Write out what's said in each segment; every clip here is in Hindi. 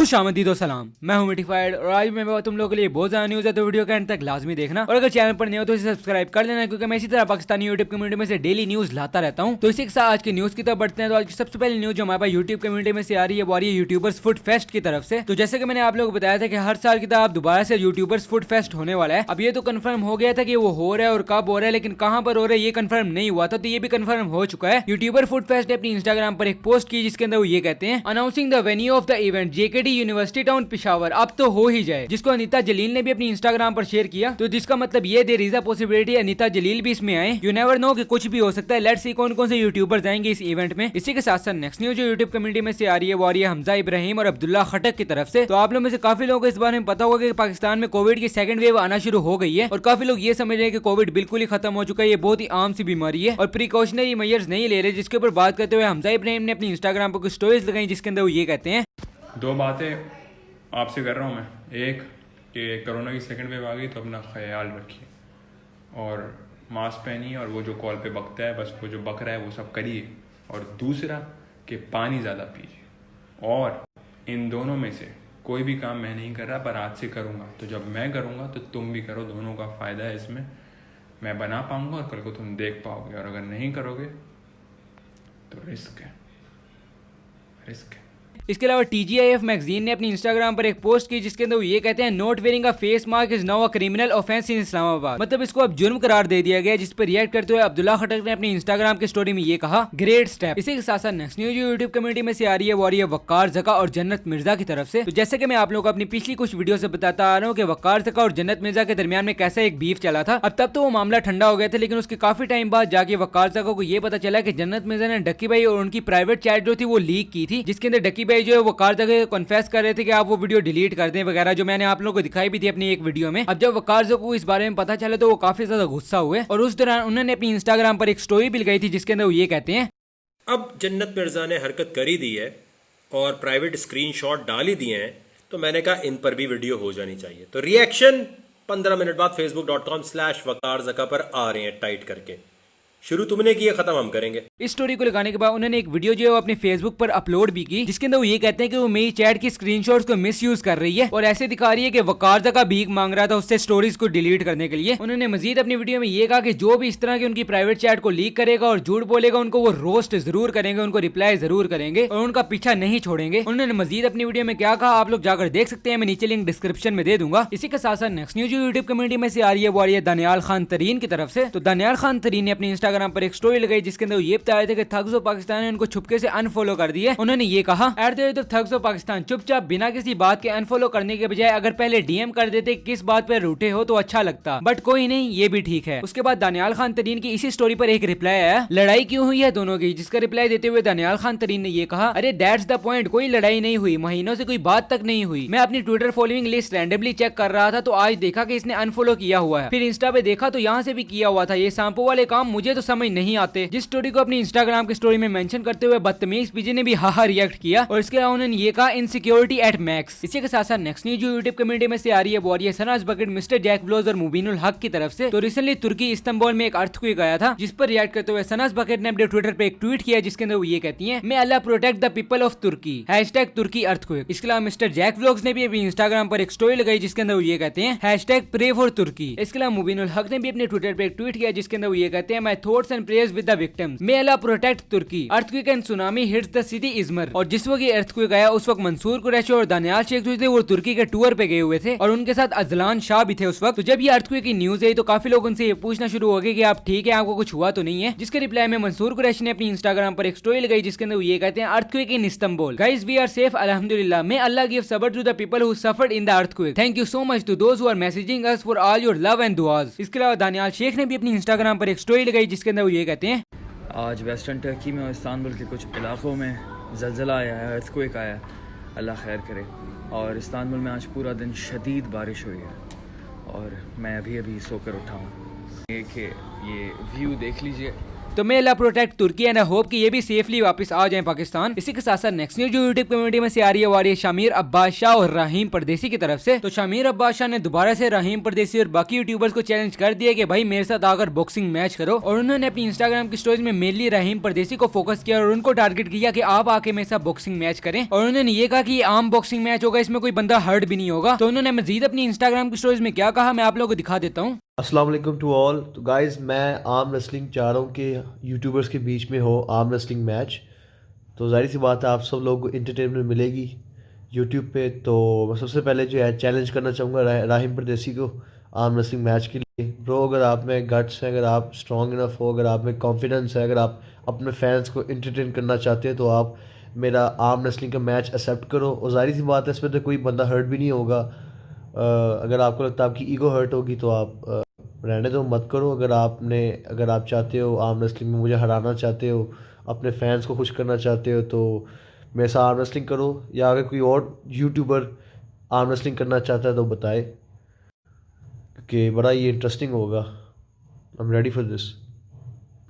खुशामदीद सलाम, मैं हूं मिटिफाइड और आज मैं तुम लोगों के लिए बहुत ज्यादा न्यूज़ है, तो वीडियो के एंड तक लाजमी देखना। और अगर चैनल पर नहीं हो तो इसे सब्सक्राइब कर लेना, क्योंकि मैं इसी तरह पाकिस्तानी यूट्यूब कम्युनिटी में से डेली न्यूज़ लाता रहता हूं। तो इसी के साथ आज की न्यूज़ की तरफ बढ़ते हैं। तो आज की सबसे पहली न्यूज़ जो हमारे पास यूट्यूब कम्युनिटी में से आ रही है वो आ रही है यूट्यूबर्स फूड फेस्ट की तरफ से। तो जैसे कि मैंने आप लोगों को बताया था कि हर साल की तरह अब दोबारा से यूट्यूबर्स फूड फेस्ट होने वाला है। अब ये तो कंफर्म हो गया था कि वो हो रहा है और कब हो रहा है, लेकिन कहां पर हो रहा है ये कंफर्म नहीं हुआ था। तो ये भी कंफर्म हो चुका है। यूट्यूबर फूड फेस्ट ने अपनी इंस्टाग्राम पर एक पोस्ट की जिसके अंदर वो ये कहते हैं, announcing the venue of the event JKD university town Peshawar, अब तो हो ही जाए, जिसको अनीता जलील ने भी अपनी इंस्टाग्राम पर शेयर किया। तो जिसका मतलब ये there is a possibility Anita Jalil भी इसमें आए। यू नेवर नो कि कुछ भी हो सकता है। लेट्स सी कौन कौन से यूट्यूबर्स आएंगे इस इवेंट में। इसी के साथ साथ नेक्स्ट न्यूज जो यूट्यूब कम्युनिटी में से आ रही है वो आ रही है हमजा इब्राहिम और अब्दुल्ला खटक की तरफ से। तो आप लोगों में से काफी लोगों को इस बारे में पता होगा कि पाकिस्तान में कोविड की सेकंड वेव आना शुरू हो गई है और काफी लोग ये समझ रहे हैं कि कोविड बिल्कुल ही खत्म हो चुका है। ये बहुत ही आम सी बीमारी है और प्रिकॉशनरी मेजर्स नहीं ले रहे, जिसके ऊपर बात करते हुए हमजा इब्राहिम ने अपनी इंस्टाग्राम पर कुछ स्टोरीज लगाई जिसके अंदर वो ये कहते हैं, दो बातें आपसे कर रहा हूँ मैं। एक कि कोरोना की सेकंड वेव आ गई तो अपना ख्याल रखिए और मास्क पहनिए, और वो जो कॉल पे बकता है बस वो जो बक रहा है वो सब करिए। और दूसरा कि पानी ज़्यादा पीजिए। और इन दोनों में से कोई भी काम मैं नहीं कर रहा पर आज से करूँगा, तो जब मैं करूँगा तो तुम भी करो, दोनों का फ़ायदा है इसमें। मैं बना पाऊँगा और कल को तुम देख पाओगे, और अगर नहीं करोगे तो रिस्क है। इसके अलावा TGIF मैगजीन ने अपनी इंस्टाग्राम पर एक पोस्ट की जिसके अंदर वो ये कहते हैं, not wearing a face mask is now a criminal offence इन इस्लामाबाद, मतलब इसको अब जुर्म करार दे दिया गया। जिस पर रिएक्ट करते हुए अब्दुल्ला खटक ने अपनी इंस्टाग्राम की स्टोरी में ये कहा, ग्रेट स्टेप। इसी के साथ साथ नेक्स्ट न्यूज यूट्यूब कम्युनिटी में से आ रही है वो आ रही है वक्कार ज़का और जन्नत मिर्जा की तरफ से। तो जैसे कि मैं आप लोगों को अपनी पिछली कुछ वीडियो से बताता आ रहा हूँ कि वक्कार ज़का और जन्नत मिर्जा के दरमियान में कैसा एक बीफ चला था। अब तब तो वो मामला ठंडा हो गया था, लेकिन उसके काफी टाइम बाद जाके वक्कार ज़का को ये पता चला कि जन्नत मिर्जा ने डक्की भाई और उनकी प्राइवेट चैट जो थी वो लीक की थी, जिसके अंदर डक्की भाई जो है वक्कार ज़का कन्फेस कर रहे थे कि आप वो वीडियो डिलीट कर दें वगैरह, जो मैंने आप लोगों को दिखाई भी थी अपनी एक वीडियो में। अब जब वकार ज़का को इस बारे में पता चला तो वो काफी ज्यादा गुस्सा हुए और उस दौरान उन्होंने अपनी इंस्टाग्राम पर एक स्टोरी भी लगाई थी जिसके अंदर वो ये कहते हैं, अब जन्नत मिर्जा ने हरकत कर ही दी है और प्राइवेट स्क्रीनशॉट डाल ही दिए हैं, तो मैंने कहा इन पर भी वीडियो हो जानी चाहिए। तो रिएक्शन 15 मिनट बाद facebook.com/वकारज़का पर आ रहे हैं टाइट करके। शुरू तुमने किया, खत्म हम करेंगे। इस स्टोरी को लगाने के बाद उन्होंने एक वीडियो जो है वो अपने फेसबुक पर अपलोड भी की जिसके अंदर वो ये कहते हैं कि वो मेरी चैट की स्क्रीनशॉट्स को मिसयूज कर रही है और ऐसे दिखा रही है कि वकार ज़का भीख मांग रहा था उससे स्टोरीज को डिलीट करने के लिए। उन्होंने मजीद अपनी वीडियो में ये कहा कि जो भी इस तरह की उनकी प्राइवेट चैट को लीक करेगा और झूठ बोलेगा उनको वो रोस्ट जरूर करेंगे, उनको रिप्लाई जरूर करेंगे और उनका पीछा नहीं छोड़ेंगे। उन्होंने मजीद अपनी वीडियो में क्या कहा आप लोग जाकर देख सकते हैं, मैं नीचे लिंक डिस्क्रिप्शन में दे दूंगा। इसी के साथ साथ नेक्स्ट न्यूज यूट्यूब कम्युनिटी में से आ रही है वो आ रही है दानियाल खान तरीन की तरफ से। तो दानियाल खान तरीन ने अपनी इंस्टाग्राम पर एक स्टोरी लगाई जिसके अंदर ये बता रहे थे कि थग्स ऑफ पाकिस्तान ने उनको छुपके से अनफॉलो कर दिया। उन्होंने ये कहा, थग्स ऑफ पाकिस्तान चुपचाप बिना किसी बात के अनफॉलो करने के बजाय अगर पहले DM कर देते किस बात पर रूठे हो तो अच्छा लगता, बट कोई नहीं, ये भी ठीक है। उसके बाद दानियाल खान तरीन की इसी स्टोरी पर एक रिप्लाई आया, लड़ाई क्यों हुई है दोनों की, जिसका रिप्लाई देते हुए दानियाल खान तरीन ने ये कहा, अरे दैट्स द पॉइंट, कोई लड़ाई नहीं हुई, महीनों से कोई बात तक नहीं हुई। मैं अपनी Twitter following list randomly check कर रहा था तो आज देखा कि इसने अनफॉलो किया हुआ है, फिर इंस्टा पे देखा तो यहाँ से भी किया हुआ था। ये सांपो वाले काम मुझे तो समझ नहीं आते। जिस स्टोरी को अपनी इंस्टाग्राम की स्टोरी में मेंशन करते हुए बदतमीज पीजी ने भी हाहा रिएक्ट किया और इसके अलावा उन्होंने ये कहा, इनसिक्योरिटी एट मैक्स। इसी के साथ साथ नेक्स्ट न्यूज जो यूट्यूब कम्युनिटी में से आ रही है वो आ रही है सनाज बकेट, मिस्टर जैक व्लॉग्स और मुबीनुल हक की तरफ से। तो रिसेंटली तुर्की इस्तांबुल में एक अर्थक्वेक आया था जिस पर रिएक्ट करते हुए सनाज बकेट ने अपने ट्विटर पे एक ट्वीट किया जिसके अंदर वो ये कहती है, may Allah protect the people of Turkey #Turkey earthquake. इसके अलावा मिस्टर जैक व्लॉग्स ने भी अपनी इंस्टाग्राम पर एक स्टोरी लगाई जिसके अंदर वो ये कहते हैं #प्रे फॉर तुर्की। इसके अलावा मुबीनुल हक ने भी अपने ट्विटर पे एक ट्वीट किया जिसके अंदर वो ये कहते हैं, my thoughts and prayers with the victims, may Allah protect Turkey. Earthquake and tsunami hits the city Izmir. और जिस वक्त ये अर्थक्वेक आया उस वक्त मंसूर कुरैशी और दानियाल शेख जो थे वो तुर्की के टूर पे गए हुए थे और उनके साथ अजलान शाह भी थे उस वक्त। तो जब ये अर्थक्वेक की न्यूज आई तो काफी लोग उनसे ये पूछना शुरू हो गए कि आप ठीक है, आपको कुछ हुआ तो नहीं है, जिसके रिप्लाई में मंसूर कुरैशी ने अपनी इंस्टाग्राम पर एक स्टोरी लगाई जिसके अंदर वो ये कहते हैं, earthquake in Istanbul, guys we are safe अल्हम्दुलिल्लाह, मे अल्लाह गिव सब्र to the people who suffered in the earthquake, thank you so much to those who are messaging us for all your love and दुआज। इसके अलावा दानियाल शेख ने भी अपनी इंस्टाग्राम पर एक स्टोरी लगाई जिसके अंदर वो ये कहते हैं, आज वेस्टर्न टर्की में और इस्तांबुल के कुछ इलाकों में ज़लज़ला आया है, अर्थक्वेक आया, अल्लाह खैर करे। और इस्तांबुल में आज पूरा दिन शदीद बारिश हुई है और मैं अभी सोकर उठा हूँ। ये व्यू देख लीजिए, तो may Allah protect Turkey and I hope कि ये भी सेफली वापस आ जाए पाकिस्तान। इसी के साथ साथ नेक्स्ट न्यूज जो यूट्यूब कम्युनिटी में से आ रही है वो आ रही है शामिर अब्बास शाह और रहीम परदेसी की तरफ से। तो शामिर अब्बास शाह ने दोबारा से रहीम परदेसी और बाकी यूट्यूबर्स को चैलेंज कर दिया कि भाई मेरे साथ आकर बॉक्सिंग मैच करो, और उन्होंने अपनी इंस्टाग्राम की स्टोरीज में मेनली रहीम परदेसी को फोकस किया और उनको टारगेट किया कि आप आके मेरे साथ बॉक्सिंग मैच करें, और उन्होंने ये कहा कि ये आम बॉक्सिंग मैच होगा, इसमें कोई बंदा हर्ट भी नहीं होगा। तो उन्होंने मजीद अपनी इंस्टाग्राम की स्टोरीज में क्या कहा मैं आप लोगों को दिखा देता हूँ। अस्सलाम वालेकुम टू ऑल। तो गाइस मैं आर्म रेसलिंग चाह रहा हूँ कि यूट्यूबर्स के बीच में हो आर्म रेसलिंग मैच, तो जाहिर सी बात है आप सब लोगों को इंटरटेनमेंट मिलेगी यूट्यूब पे। तो मैं सबसे पहले जो है चैलेंज करना चाहूँगा राहिम परदेसी को आर्म रेसलिंग मैच के लिए। ब्रो अगर आप में गट्स है, अगर आप स्ट्रॉन्ग इनफ हो, अगर आप में कॉन्फिडेंस है, अगर आप अपने फैंस को इंटरटेन करना चाहते हैं तो आप मेरा आर्म रेसलिंग का मैच एक्सेप्ट करो। और जाहिर सी बात है इसमें तो कोई बंदा हर्ट भी नहीं होगा। अगर आपको लगता है आपकी ईगो हर्ट होगी तो आप रहने दो, मत करो। अगर आप चाहते हो आर्म रेसलिंग में मुझे हराना चाहते हो, अपने फैंस को खुश करना चाहते हो तो मेरे साथ आर्म रेसलिंग करो, या अगर कोई और यूट्यूबर आर्म रेसलिंग करना चाहता है तो बताए कि बड़ा ये इंटरेस्टिंग होगा। I am ready for this.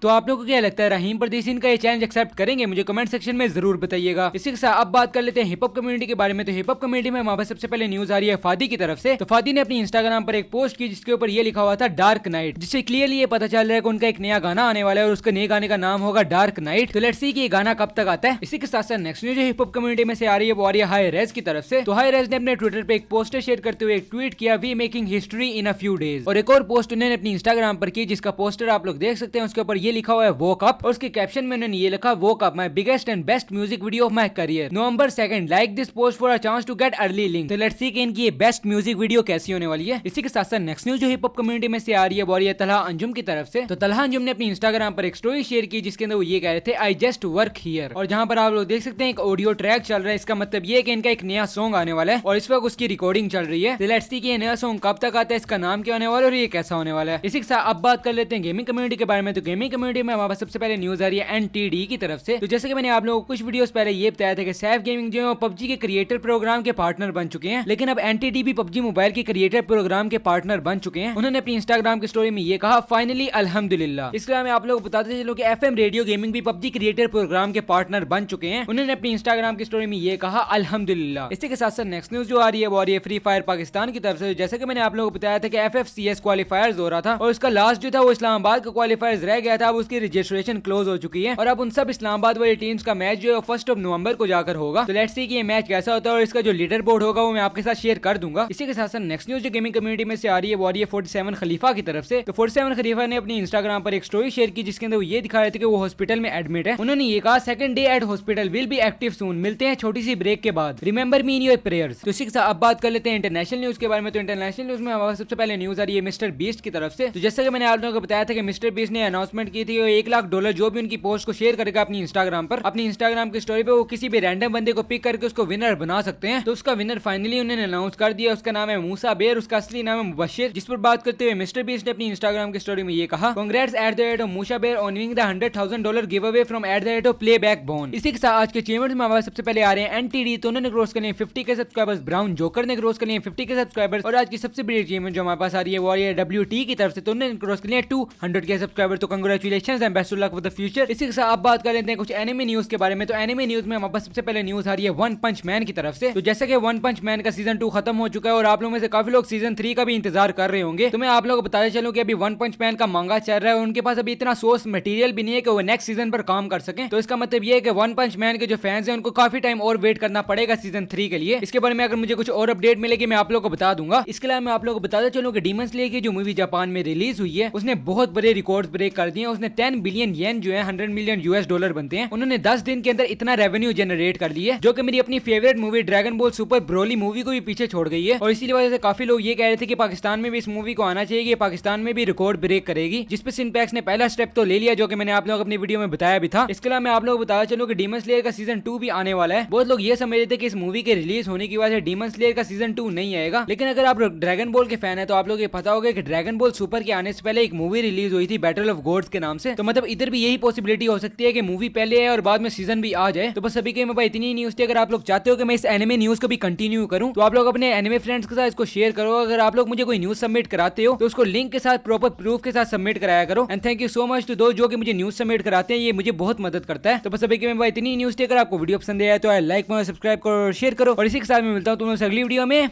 तो आप लोगों को क्या लगता है रहीम परदेसी इनका ये चैलेंज एक्सेप्ट करेंगे? मुझे कमेंट सेक्शन में जरूर बताइएगा। इसी के साथ अब बात कर लेते हैं हिप हॉप कम्युनिटी के बारे में। तो हिप हॉप कम्युनिटी में हमारे सबसे पहले न्यूज आ रही है फादी की तरफ से। तो फादी ने अपनी इंस्टाग्राम पर एक पोस्ट की जिसके ऊपर ये लिखा हुआ था डार्क नाइट, जिससे क्लियरली ये पता चल रहा है कि उनका एक नया गाना आने वाला है और उसके नए गाने का नाम होगा डार्क नाइट। तो लेट्स सी कि ये गाना कब तक आता है। इसी के साथ साथ next news hip hop community में से आ रही है वो आ रही है हाई रेज की तरफ से। तो हाई रेज ने अपने ट्विटर पे एक पोस्टर शेयर करते हुए एक ट्वीट किया, we making history in a few days. और एक और पोस्ट उन्होंने अपनी इंस्टाग्राम पर की जिसका पोस्टर आप लोग देख सकते हैं। उसके ऊपर ये लिखा हुआ है वोक अप और उसके कैप्शन में उन्होंने ये लिखा woke up my biggest and best music video of my career November 2 like this post for a chance to get early link. तो लेट्स सी कि इनकी ये बेस्ट म्यूजिक वीडियो कैसी होने वाली है। इसी के साथ साथ नेक्स्ट न्यूज जो हिप हॉप कम्युनिटी में से आ रही है वो आ रही है तलहा अंजुम की तरफ से। तो तलहा अंजुम ने अपनी इंस्टाग्राम पर एक स्टोरी शेयर की जिसके अंदर वो ये कह रहे थे आई जस्ट वर्क हियर, और जहां पर आप लोग देख सकते हैं एक ऑडियो ट्रैक चल रहा है। इसका मतलब ये है कि इनका एक नया सॉन्ग आने वाला है और इस वक्त उसकी रिकॉर्डिंग चल रही है। तो लेट्स सी कि ये नया सॉन्ग कब तक आता है, इसका नाम क्या होने वाला है और ये कैसा होने वाला है। इसी के साथ अब बात कर लेते हैं गेमिंग कम्युनिटी के बारे में। तो गेमिंग कम्युनिटी में हमारे सबसे पहले न्यूज आ रही है एनटीडी की तरफ से। तो जैसे कि मैंने आप लोगों को कुछ वीडियोस पहले ये बताया था कि सैफ गेमिंग जो है पबजी के क्रिएटर प्रोग्राम के पार्टनर बन चुके हैं, लेकिन अब एनटीडी भी पबजी मोबाइल के क्रिएटर प्रोग्राम के पार्टनर बन चुके हैं। उन्होंने अपनी इंस्टाग्राम की स्टोरी में ये कहा फाइनली अल्हम्दुलिल्लाह। इसके अलावा मैं आप लोगों को बताते चलो कि एफएम रेडियो गेमिंग भी पबजी क्रिएटर प्रोग्राम के पार्टनर बन चुके हैं। उन्होंने अपनी इंस्टाग्राम की स्टोरी में ये कहा अल्हम्दुलिल्लाह। इसी के साथ साथ नेक्स्ट न्यूज जो आ रही है वो आ रही है फ्री फायर पाकिस्तान की तरफ से। जैसे कि मैंने आप लोगों को बताया था कि एफएफसीएस क्वालिफायर्स हो रहा था और उसका लास्ट जो था वो इस्लामाबाद का क्वालिफायर्स रह गया था। अब उसकी रजिस्ट्रेशन क्लोज हो चुकी है और अब उन सब इस्लामाबाद वाली टीम्स का मैच जो है 1 नवंबर को जाकर होगा। तो लेट्स सी कि ये मैच कैसा होता है और इसका जो लीडर बोर्ड होगा वो मैं आपके साथ शेयर कर दूंगा। इसी के साथ साथ नेक्स्ट न्यूज जो गेमिंग कम्युनिटी में से आ रही है वो आ रही है 47 खलीफा की तरफ से। तो 47 खलीफा ने अपनी इंस्टाग्राम पर एक स्टोरी शेयर की जिसके अंदर वो ये दिखा रहे थे कि वो हॉस्पिटल में एडमिट है। उन्होंने ये कहा second day at hospital will be active soon, मिलते हैं छोटी सी ब्रेक के बाद, remember me in your prayers. तो इसी के साथ अब बात कर लेते हैं इंटरनेशनल न्यूज के बारे में। तो इंटरनेशनल न्यूज में हमारे सबसे पहले न्यूज आ रही है मिस्टर बीस्ट की तरफ से। तो जैसे कि मैंने आप लोगों को बताया था कि मिस्टर बीस्ट ने अनाउंसमेंट की थी $1 लाख जो भी उनकी पोस्ट को शेयर करेगा अपनी इंस्टाग्राम पर, अपनी इंस्टाग्राम की स्टोरी पे वो किसी भी रैंडम बंदे को पिक करके उसको विनर बना सकते हैं। तो उसका विनर फाइनली उन्होंने अनाउंस कर दिया। उसका नाम है मूसा बेर, उसका असली नाम है मुबशिर। जिस पर बात करते हुए मिस्टर बीस्ट ने अपनी इंस्टाग्राम की स्टोरी में ये कहा congrats at the rate of Musa Ber on winning the $100,000 giveaway from at the rate of playback bone. इसी के साथ आज के अचीवमेंट्स में हमारे सबसे पहले आ रहे हैं एनटीडी। तो उन्होंने क्रॉस कर लिए 50 के सब्सक्राइबर्स, ब्राउन जोकर ने क्रॉस कर लिए 50 के सब्सक्राइबर्स और आज की सबसे बड़ी अचीवमेंट जो हमारे पास आ रही है वो आ रही है WT की तरफ से। तो उन्होंने क्रॉस कर लिए 200 के सब्सक्राइबर। तो congratulations and best of luck for the future. इसी के साथ अब बात कर लेते हैं कुछ एनिमे न्यूज के बारे में। तो एनिमे न्यूज में हमारे पास सबसे पहले न्यूज आ रही है वन पंच मैन की तरफ से। तो जैसे कि वन पंच मैन का सीजन 2 खत्म हो चुका है और आप लोगों में से काफी लोग सीजन 3 का भी इंतजार कर रहे होंगे। तो मैं आप लोगों को बताते चलूं कि अभी वन पंच मैन का मांगा चल रहा है और उनके पास अभी इतना सोर्स मटेरियल भी नहीं है कि वो नेक्स्ट सीजन पर काम कर सकें। तो इसका मतलब ये है कि वन पंच मैन के जो फैंस हैं उनको काफी टाइम और वेट करना पड़ेगा सीजन 3 के लिए। इसके बारे में अगर मुझे कुछ और अपडेट मिलेगी मैं आप लोगों को बता दूंगा। इसके अलावा मैं आप लोगों को बताते चलूं कि डीमन स्लेयर की जो मूवी जापान में रिलीज हुई है उसने बहुत बड़े रिकॉर्ड्स ब्रेक कर दिए। उसने 10 बिलियन येन जो है $100 मिलियन बनते हैं, उन्होंने 10 दिन के अंदर इतना रेवेन्यू जनरेट कर लिया है जो कि मेरी अपनी favourite movie dragon ball super Broly movie को भी पीछे छोड़ गई है। और इसी वजह से काफी लोग ये कह रहे थे कि पाकिस्तान में भी इस मूवी को आना चाहिए, कि पाकिस्तान में भी रिकॉर्ड ब्रेक करेगी, जिस पे सिनपैक्स ने पहला स्टेप तो ले लिया जो कि मैंने आप लोगों को अपनी वीडियो में बताया भी था। इसके अलावा मैं आप लोगों को बताया चलूं कि डीमन स्लेयर का सीजन 2 भी आने वाला है। बहुत लोग ये समझ रहे थे कि इस मूवी के रिलीज होने की वजह से डीमन स्लेयर का सीजन 2 नहीं आएगा, लेकिन अगर आप ड्रैगन बॉल के फैन है तो आप लोग ये पता होगा कि ड्रैगन बॉल सुपर के आने से पहले एक मूवी रिलीज हुई थी बैटल ऑफ गॉड्स के नाम से। तो मतलब इधर भी यही पॉसिबिलिटी हो सकती है कि मूवी पहले है और बाद में सीजन भी आ जाए। तो बस अभी के मेरे पास इतनी न्यूज थी। अगर आप लोग चाहते हो कि मैं इस एनिमे न्यूज को भी कंटिन्यू करूं तो आप लोग अपने एनिमे फ्रेंड्स के साथ इसको शेयर करो। अगर आप लोग मुझे कोई न्यूज सबमिट कराते हो तो उसको लिंक के साथ प्रॉपर प्रूफ के साथ सबमिट कराया करो। And thank you so much to दो जो कि मुझे न्यूज सबमिट कराते हैं, ये मुझे बहुत मदद करता है। तो बस अभी के मेरे पास इतनी न्यूज थी। अगर आपको वीडियो पसंद आया तो लाइक करो, सब्सक्राइब करो और शेयर करो। और इसी के साथ मैं मिलता हूं तुम लोग अगली वीडियो में।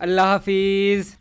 अल्लाह हाफिज।